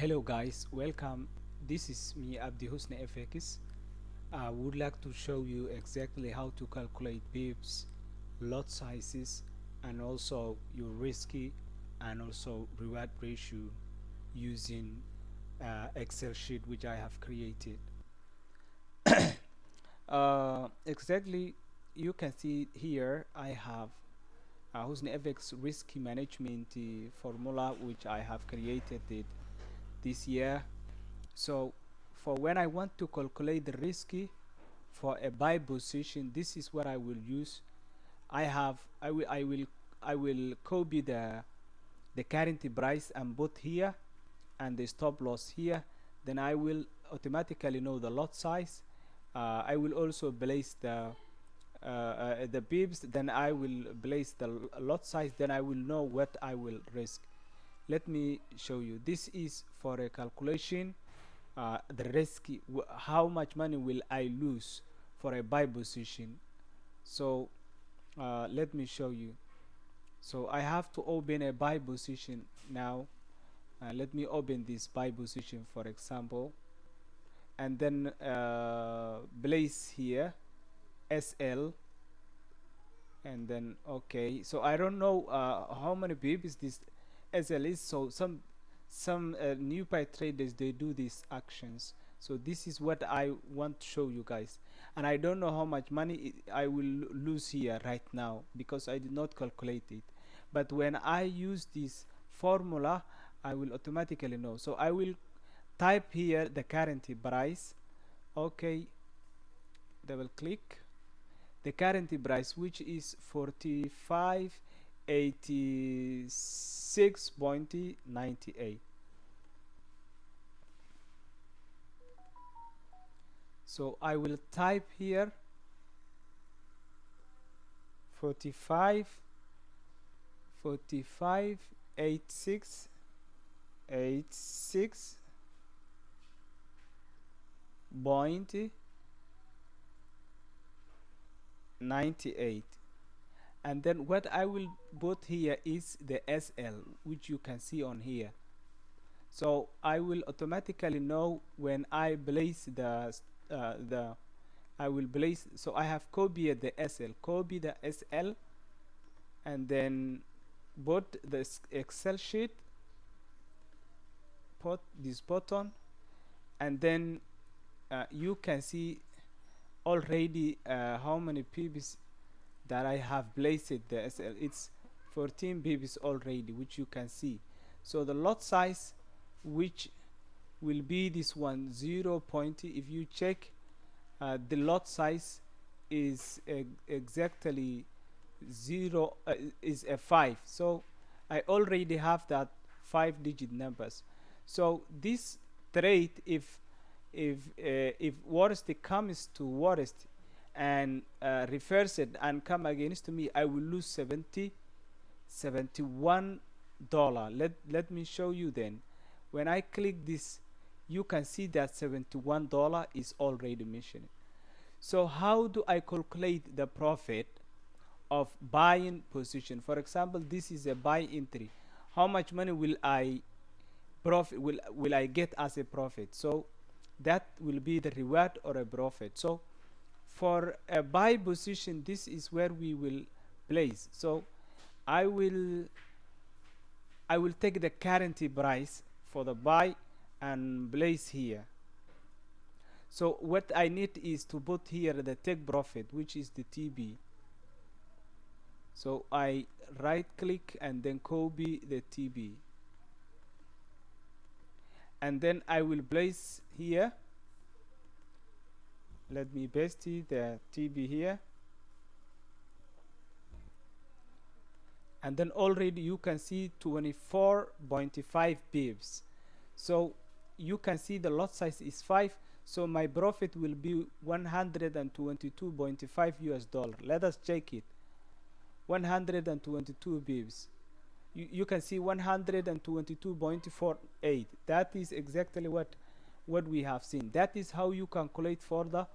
Hello guys, welcome. This is me Abdi Husni FX. I would like to show you exactly how to calculate pips, lot sizes, and also your risky and also reward ratio using Excel sheet which I have created. Exactly, you can see here I have Husni FX risky management formula which I have created it this year. So for when I want to calculate the risky for a buy position, this is what I will use. I will copy the current price and put here and the stop loss here. Then I will automatically know the lot size. I will also place the bibs. Then I will place the lot size. Then I will know what I will risk. Let me show you. This is for a calculation the risk, how much money will I lose for a buy position. So let me show you. So I have to open a buy position now. Let me open this buy position for example, and then place here SL, and then okay. So I don't know how many pips this SL is. So some new buy traders, they do these actions. So this is what I want to show you guys, and I don't know how much money I will lose here right now because I did not calculate it. But when I use this formula, I will automatically know. So I will type here the current price. Okay, double click the current price, which is 4586.98. So I will type here 45 45 86 86 point 98, and then what I will put here is the SL, which you can see on here. So I will automatically know when I place the I will place. So I have copied the SL, copy the SL, and then put the Excel sheet, put this button, and then you can see already how many pips that I have placed the SL. It's 14 pips already, which you can see. So the lot size, which will be this one 0. If you check the lot size is exactly 0, is a 5. So I already have that 5-digit numbers. So this trade, if worst comes to worst and reverse it and come against me, I will lose 71 dollar. Let me show you. Then when I click this, you can see that 71 dollar is already mentioned. So how do I calculate the profit of buying position? For example, this is a buy entry. How much money will I profit, will I get as a profit? So that will be the reward or a profit. So for a buy position, this is where we will place. So I will take the current price for the buy and place here. So what I need is to put here the take profit, which is the TB. So I right click and then copy the TB, and then I will place here. Let me paste the TB here, and then already you can see 24.5 pips. So you can see the lot size is 5. So my profit will be 122.5 US dollar. Let us check it. 122 pips. You can see 122.48. That is exactly what we have seen. That is how you calculate for the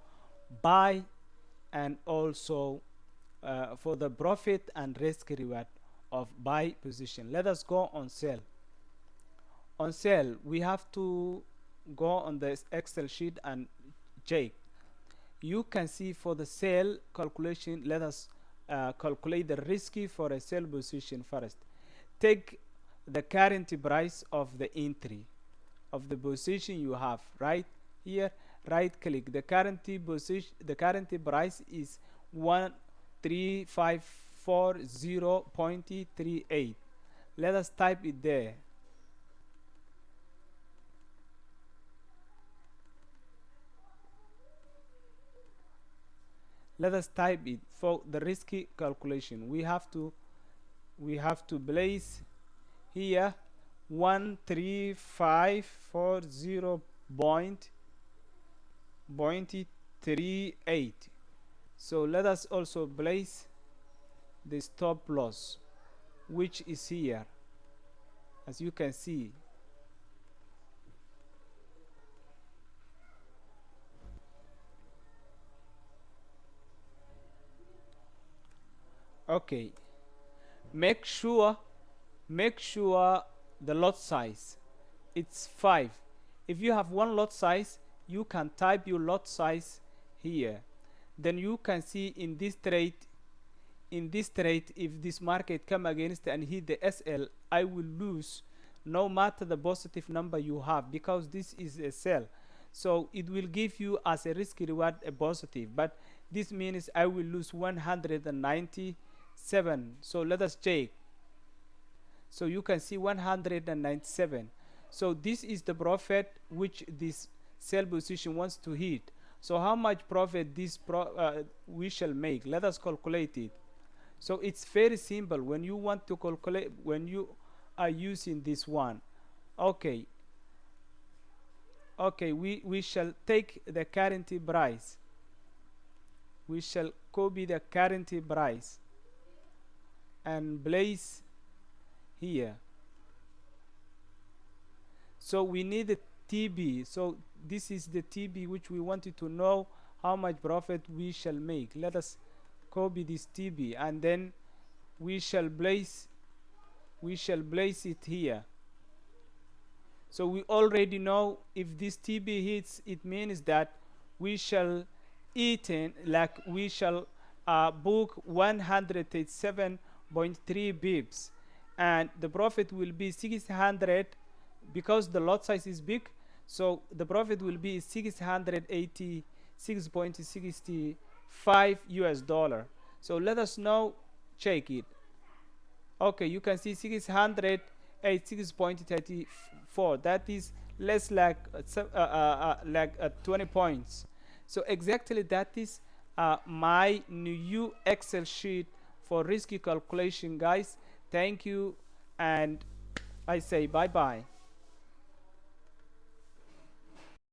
buy and also for the profit and risk reward of buy position. Let us go on sell. on sale, we have to go on the Excel sheet and check. You can see for the sale calculation, let us calculate the risky for a sell position first. Take the current price of the entry of the position you have right here. Right click the current position. The current price is 13540.38. Let us type it there. Let us type it for the risky calculation. We have to place here 13540.38. So let us also place the stop loss, which is here, as you can see. Okay, make sure the lot size it's 5. If you have one lot size, you can type your lot size here. Then you can see in this trade, if this market come against and hit the SL, I will lose no matter the positive number you have, because this is a sell. So it will give you as a risk reward a positive, but this means I will lose 197. So let us check. So you can see 197. So this is the profit which this sell position wants to hit. So how much profit this we shall make? Let us calculate it. So it's very simple when you want to calculate, when you are using this one. Okay, we shall take the current price. We shall copy the current price and place here. So we need a TB. So this is the TB which we wanted to know how much profit we shall make. Let us copy this TB and then we shall place it here. So we already know if this TB hits, it means that we shall we shall book 187.3 bips, and the profit will be 600 because the lot size is big. So the profit will be 686.65 US dollar. So let us now check it. Okay, you can see 686.34. That is less like 20 points. So exactly that is my new Excel sheet for risky calculation, guys. Thank you, and I say bye bye.